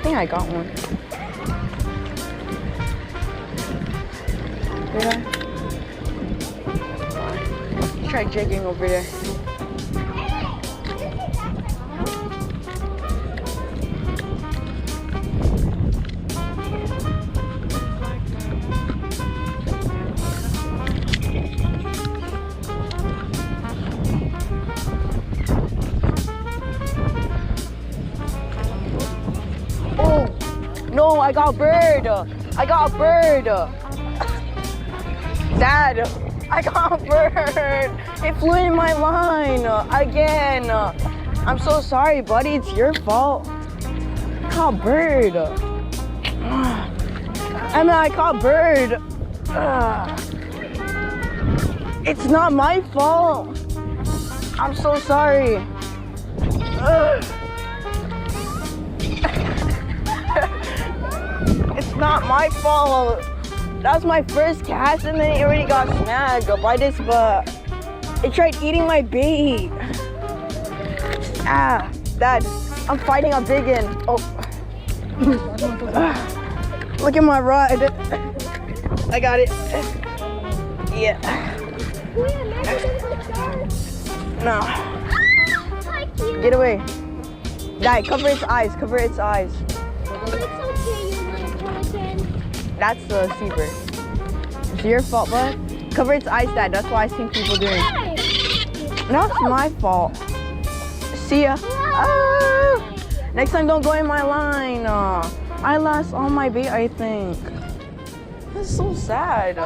think I got one. Did I? Let's try jigging over there. Oh, no, I got a bird. I got a bird. Dad, I got a bird. It flew in my line again. I'm so sorry, buddy. It's your fault. I caught a bird. I caught a bird. It's not my fault. I'm so sorry. It's not my fault. That was my first cast and then it already got snagged by this bug. It tried eating my bait. Dad, I'm fighting a big one. Oh. Look at my rod. I got it. Yeah. No. Get away. Dad, cover its eyes. Cover its eyes. That's the seabird. It's your fault, bud. Cover its eyes, Dad. That's why I see people doing it. No, it's my fault. See ya. Ah! Next time, don't go in my line. I lost all my bait, I think. That's so sad.